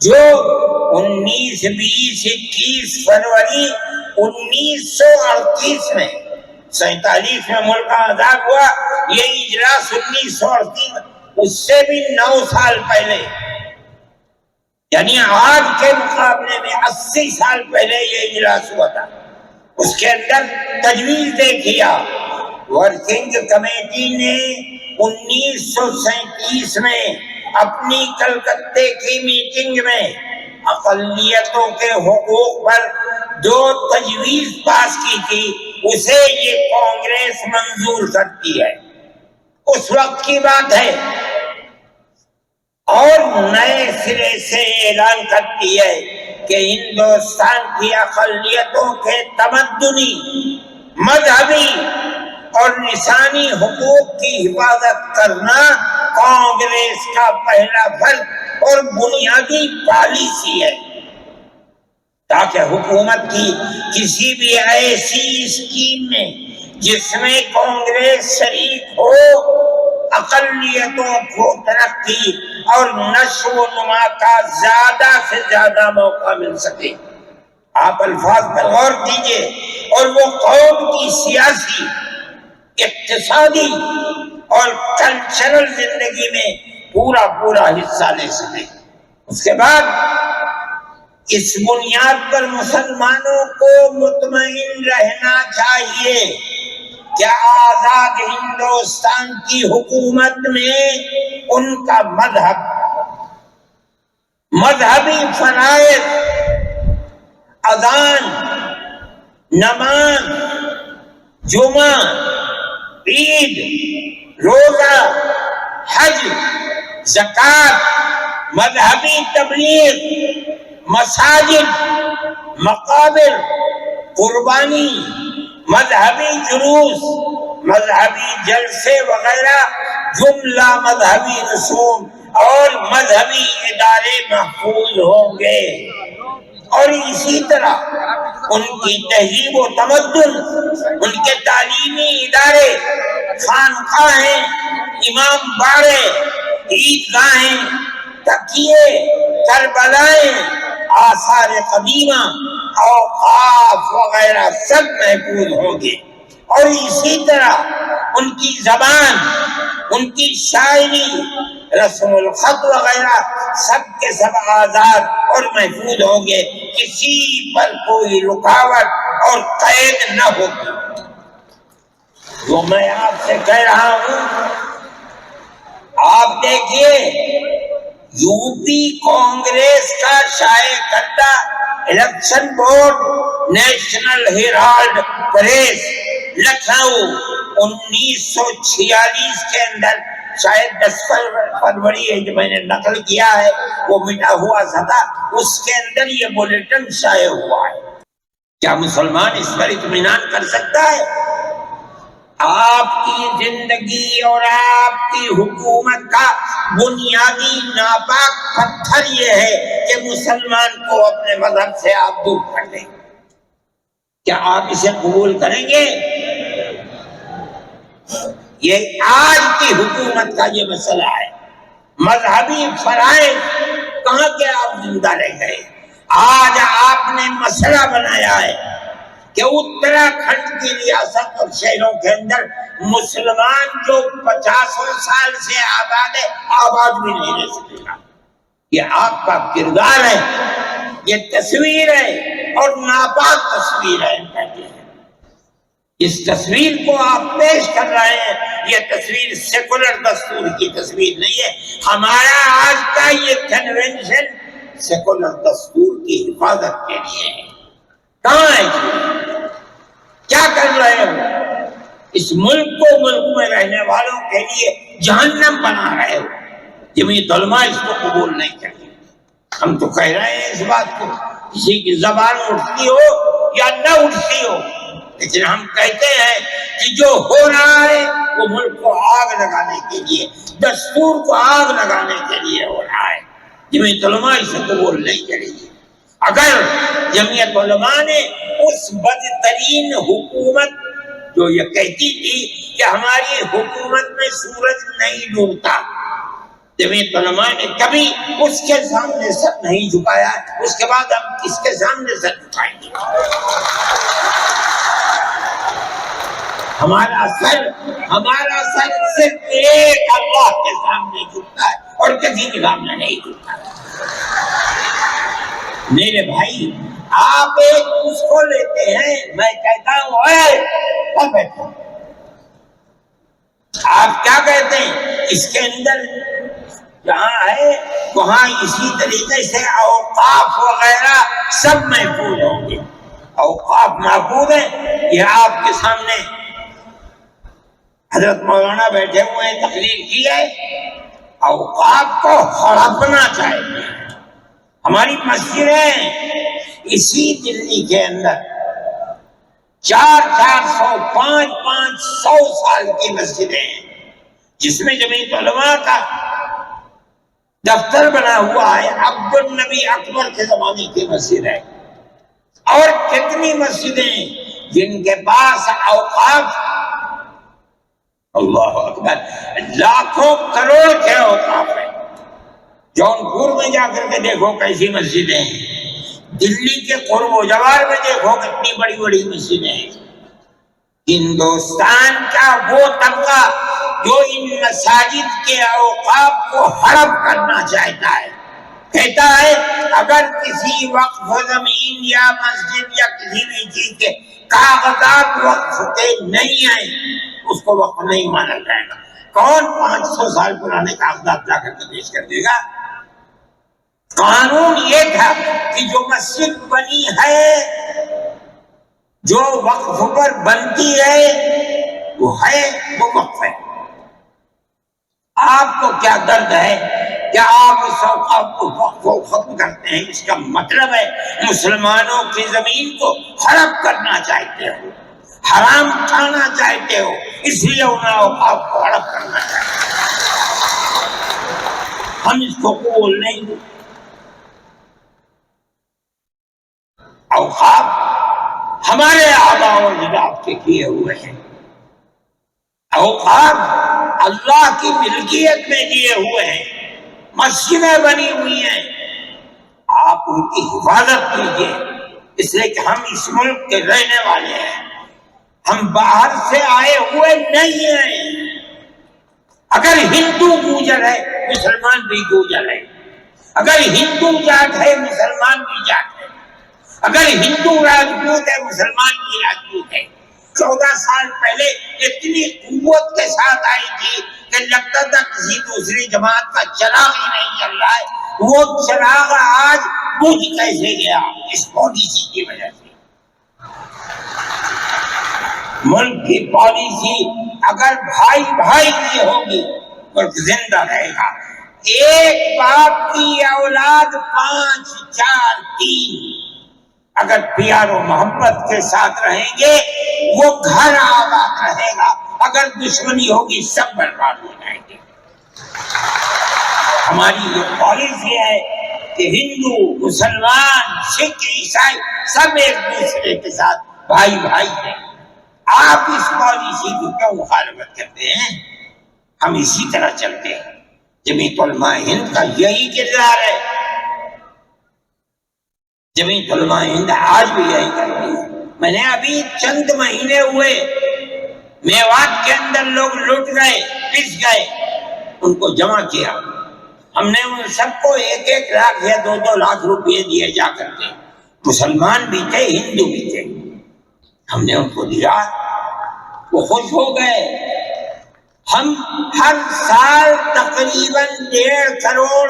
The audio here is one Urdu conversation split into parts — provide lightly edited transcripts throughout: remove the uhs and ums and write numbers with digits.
جو 19 20 21 فروری 1938 میں 47 میں ملک آزاد ہوا، یہ اجلاس 1938 میں، اس سے بھی 9 سال پہلے، یعنی آج کے مقابلے میں 80 سال پہلے یہ اجلاس ہوا تھا۔ اس کے اندر تجویز کیا، ورکنگ کمیٹی نے 1937 میں اپنی کلکتے کی میٹنگ میں اقلیتوں کے حقوق پر جو تجویز پاس کی تھی اسے یہ کانگریس منظور کرتی ہے، اس وقت کی بات ہے، اور نئے سرے سے اعلان کرتی ہے کہ ہندوستان کی اقلیتوں کے تمدنی، مذہبی اور لسانی حقوق کی حفاظت کرنا کانگریس کا پہلا فرض اور بنیادی پالیسی ہے، تاکہ حکومت کی کسی بھی ایسی اسکیم میں جس میں کانگریس شریک ہو، اقلیتوں کو ترقی اور نشو و نما کا زیادہ سے زیادہ موقع مل سکے۔ آپ الفاظ پر غور کیجئے، اور وہ قوم کی سیاسی، اقتصادی اور کلچرل زندگی میں پورا حصہ لے سکے۔ اس کے بعد اس بنیاد پر مسلمانوں کو مطمئن رہنا چاہیے کہ آزاد ہندوستان کی حکومت میں ان کا مذہبی فرائض، اذان، نماز، جمعہ، عید، روزہ، حج، زکوٰۃ، مذہبی تبلیغ، مساجد، مقابر، قربانی، مذہبی جلوس، مذہبی جلسے وغیرہ جملہ مذہبی رسوم اور مذہبی ادارے محفوظ ہوں گے، اور اسی طرح ان کی تہذیب و تمدن، ان کے تعلیمی ادارے، خانقاہیں، امام باڑے، عیدگاہیں، تکیے، کربلائیں، آثار قدیمہ، اوقاف وغیرہ سب محفوظ ہوں گے، اور اسی طرح ان کی زبان، ان کی شاعری، رسم الخط وغیرہ سب کے سب آزاد اور محفوظ ہوں گے، کسی پر کوئی رکاوٹ اور قید نہ ہوگی۔ جو میں آپ سے کہہ رہا ہوں، آپ دیکھیے، یو پی کانگریس کا شائع کردہ election board, National Herald press, Lucknow, 1946 کے اندر، شاید 10 فروری ہے جو میں نے نقل کیا ہے، وہ مٹا ہوا تھا، اس کے اندر یہ بلیٹن شائع ہوا ہے۔ کیا مسلمان اس پر اطمینان کر سکتا ہے؟ آپ کی زندگی اور آپ کی حکومت کا بنیادی ناپاک پتھر یہ ہے کہ مسلمان کو اپنے مذہب سے آپ دور کر دیں۔ کیا آپ اسے قبول کریں گے؟ یہ آج کی حکومت کا یہ مسئلہ ہے۔ مذہبی فرائض کہاں کے آپ زندہ رہ گئے؟ آج آپ نے مسئلہ بنایا ہے کہ اتراکھنڈ کی ریاست اور شہروں کے اندر مسلمان جو 50 سال سے آباد ہے، آباد بھی نہیں رہ سکے گا۔ یہ آپ کا کردار ہے، یہ تصویر ہے، اور ناپاک تصویر ہے۔ اس تصویر کو آپ پیش کر رہے ہیں، یہ تصویر سیکولر دستور کی تصویر نہیں ہے۔ ہمارا آج کا یہ کنونشن سیکولر دستور کی حفاظت کے لیے ہے۔ کہاں ہے؟ کیا کر رہے ہو؟ اس ملک کو، ملک میں رہنے والوں کے لیے جہنم بنا رہے ہو۔ جمعیت علماء اس کو قبول نہیں کرتی۔ ہم تو کہہ رہے ہیں اس بات کو، کسی کی زبان اٹھتی ہو یا نہ اٹھتی ہو، لیکن ہم کہتے ہیں کہ جو ہو رہا ہے وہ ملک کو آگ لگانے کے لیے، دستور کو آگ لگانے کے لیے ہو رہا ہے۔ جمعیت علماء اسے قبول نہیں کرے گی۔ اگر جمعیت علماء نے اس بدترین حکومت جو یہ کہتی تھی کہ ہماری حکومت میں سورج نہیں ڈوبتا، جمعیت علماء نے کبھی اس کے سامنے سر نہیں جھکایا، اس کے بعد ہم کس کے سامنے سر جھکائیں گے؟ ہمارا سر صرف ایک اللہ کے سامنے جھکتا ہے اور کسی کے سامنے نہیں جھکتا۔ میرے بھائی، آپ ایک اس کو لیتے ہیں، میں کہتا ہوں اے آپ کیا کہتے ہیں؟ اس کے اندر جہاں ہے وہاں اسی طریقے سے اوقاف وغیرہ سب محفوظ ہوں گے۔ اوقاف محفوظ ہیں، یہ آپ کے سامنے حضرت مولانا بیٹھے ہوئے ہیں، تقریر کی ہے۔ اوقاف کو ہڑپنا چاہیے۔ ہماری مسجدیں اسی دلی کے اندر 400 500 سال کی مسجدیں ہیں، جس میں جمعیت علماء کا دفتر بنا ہوا ہے، عبد النبی اکبر کے زمانے کی مسجد ہے۔ اور کتنی مسجدیں جن کے پاس اوقاف، اللہ اکبر، لاکھوں کروڑ کے اوقاف ہیں۔ جونپور میں جا کر کے دیکھو کیسی مسجدیں ہیں، دلی کے قرب و جوار میں دیکھو کتنی بڑی بڑی مسجدیں ہیں۔ ہندوستان کا وہ طبقہ جو ان مساجد کے اوقاف کو ہڑپ کرنا چاہتا ہے، کہتا ہے اگر کسی وقف زمین یا مسجد یا کسی بھی چیز کے کاغذات وقف کے نہیں آئے اس کو وقف نہیں مانا جائے گا۔ کون 500 سال پرانے کاغذات لا کر کے پیش کر دے گا؟ قانون یہ تھا کہ جو مسجد بنی ہے، جو وقف پر بنتی ہے، وہ وقف ہے۔ آپ کو کیا درد ہے کہ آپ اس اوقاف کو وقف کو ختم کرتے ہیں؟ اس کا مطلب ہے مسلمانوں کی زمین کو ہڑپ کرنا چاہتے ہو، حرام کھانا چاہتے ہو، اس لیے ان اوقاف کو ہڑپ کرنا چاہتے ہو۔ ہم اس کو قبول نہیں دیں۔ اوقاف ہمارے آباء و اجداد کے کیے ہوئے ہیں، اوقاف اللہ کی ملکیت میں دیے ہوئے ہیں، مسجدیں بنی ہوئی ہیں، آپ ان کی حفاظت کیجیے، اس لیے کہ ہم اس ملک کے رہنے والے ہیں، ہم باہر سے آئے ہوئے نہیں ہیں۔ اگر ہندو گوجر ہے مسلمان بھی گوجر ہے، اگر ہندو جاٹ ہے مسلمان بھی جاٹ ہے، اگر ہندو راجپوت ہے مسلمان بھی راجپوت ہے۔ 14 سال پہلے اتنی قوت کے ساتھ آئی تھی کہ لگتا تھا کسی دوسری جماعت کا چراغ ہی نہیں جل رہا ہے، وہ چراغ آج بجھ کیسے گیا؟ اس پالیسی کی وجہ سے۔ ملک کی پالیسی اگر بھائی بھائی کی ہوگی ملک زندہ رہے گا۔ ایک باپ کی اولاد 5 4 3 اگر پیار و محبت کے ساتھ رہیں گے وہ گھر آباد رہے گا، اگر دشمنی ہوگی سب برباد ہو جائیں گے۔ ہماری یہ پالیسی ہے کہ ہندو مسلمان سکھ عیسائی سب ایک دوسرے کے ساتھ بھائی بھائی ہیں۔ آپ اس پالیسی کو کیوں مخالفت کرتے ہیں؟ ہم اسی طرح چلتے ہیں۔ جمعیت علماء ہند کا یہی کردار ہے، جمعیت علماء ہند آج بھی یہی کرتی ہے۔ میں نے ابھی چند مہینے ہوئے میوات کے اندر لوگ لٹ گئے، پس گئے، ان کو جمع کیا، ہم نے ان سب کو 1 لاکھ یا 2 لاکھ روپے دیے جا کر کے، مسلمان بھی تھے ہندو بھی تھے، ہم نے ان کو دیا، وہ خوش ہو گئے۔ ہم ہر سال تقریباً 1.5 کروڑ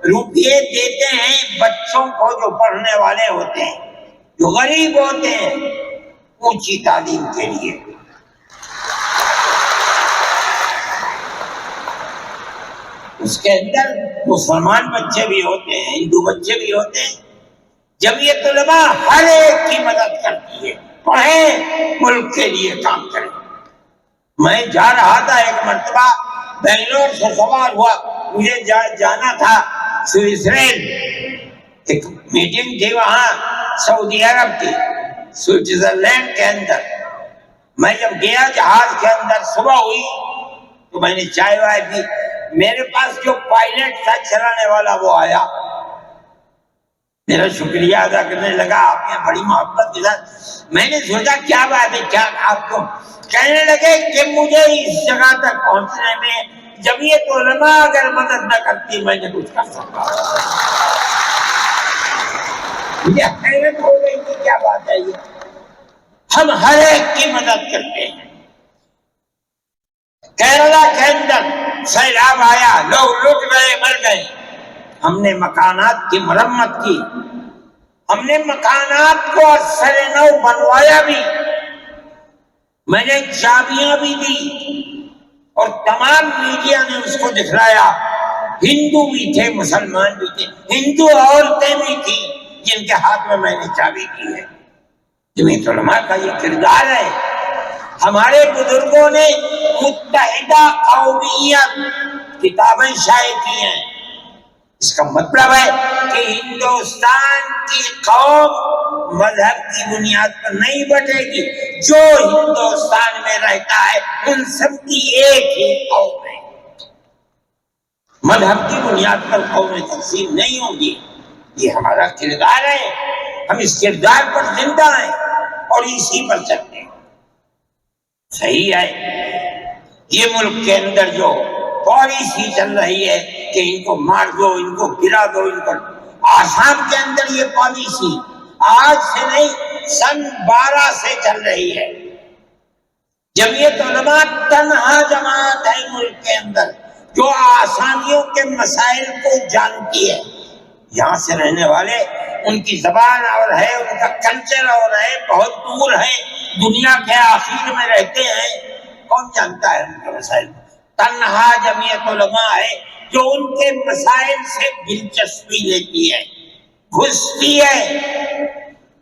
روپے دیتے ہیں بچوں کو جو پڑھنے والے ہوتے ہیں، جو غریب ہوتے ہیں، اونچی تعلیم کے لیے۔ اس کے اندر مسلمان بچے بھی ہوتے ہیں، ہندو بچے بھی ہوتے ہیں۔ جمعیت علماء ہر ایک کی مدد کرتی ہے، پڑھیں، ملک کے لیے کام کریں۔ میں جا رہا تھا ایک مرتبہ بنگلور سے سوار ہوا، مجھے جانا تھا سوئٹزرلینڈ، ایک میٹنگ تھی وہاں سعودی عرب کی، سوئٹزرلینڈ کے اندر۔ میں جب گیا جہاز کے اندر صبح ہوئی تو میں نے چائے وائے پی، میرے پاس جو پائلٹ تھا چلانے والا وہ آیا, میرا شکریہ ادا کرنے لگا, آپ نے بڑی محبت کے ساتھ. میں نے سوچا کیا بات ہے, کیا آپ کو. کہنے لگے کہ مجھے اس جگہ تک پہنچنے میں جمعیت علماء اگر مدد نہ کرتی میں نے کچھ کر سکتا. مجھے حیرت ہو گئی کہ کیا بات ہے یہ, ہم ہر ایک کی مدد کرتے ہیں. کیرلا کے اندر سیلاب آیا, لوگ لٹ گئے, مر گئے, ہم نے مکانات کی مرمت کی, ہم نے مکانات کو سر نو بنوایا بھی, میں نے چابیاں بھی دی اور تمام میڈیا نے اس کو دکھلایا. ہندو بھی تھے, مسلمان بھی تھے, ہندو عورتیں بھی تھیں جن کے ہاتھ میں نے چابی دی ہے. جمعیت علماء کا یہ کردار ہے. ہمارے بزرگوں نے متحدہ قومیت کتابیں شائع کی ہیں. اس کا مطلب ہے کہ ہندوستان کی قوم مذہب کی بنیاد پر نہیں بٹے گی. جو ہندوستان میں رہتا ہے ان سب کی ایک ہی قوم ہے, مذہب کی بنیاد پر قومیں تقسیم نہیں ہوگی. یہ ہمارا کردار ہے, ہم اس کردار پر زندہ ہیں اور اسی پر چلتے ہیں. صحیح ہے, یہ ملک کے اندر جو پالیسی چل رہی ہے کہ ان کو مار دو, ان کو گرا دو, ان کو. آسام کے اندر یہ پالیسی آج سے نہیں سن 12 سے چل رہی ہے. جمعیت علماء تنہا جماعت ہے ملک کے اندر جو آسامیوں کے مسائل کو جانتی ہے. یہاں سے رہنے والے ان کی زبان اور ہے, ان کا کلچر اور ہے, بہت دور ہے, دنیا کے آخر میں رہتے ہیں, کون جانتا ہے ان کے مسائل. تنہا جمعیت علماء ہے جو ان کے مسائل سے دلچسپی لیتی ہے, گھستی ہے,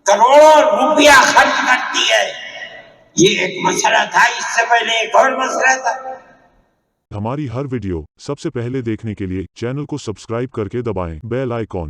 کروڑوں روپیہ خرچ کرتی ہے. یہ ایک مسئلہ تھا, اس سے پہلے ایک اور مسئلہ تھا. ہماری ہر ویڈیو سب سے پہلے دیکھنے کے لیے چینل کو سبسکرائب کر کے دبائیں بیل آئیکن.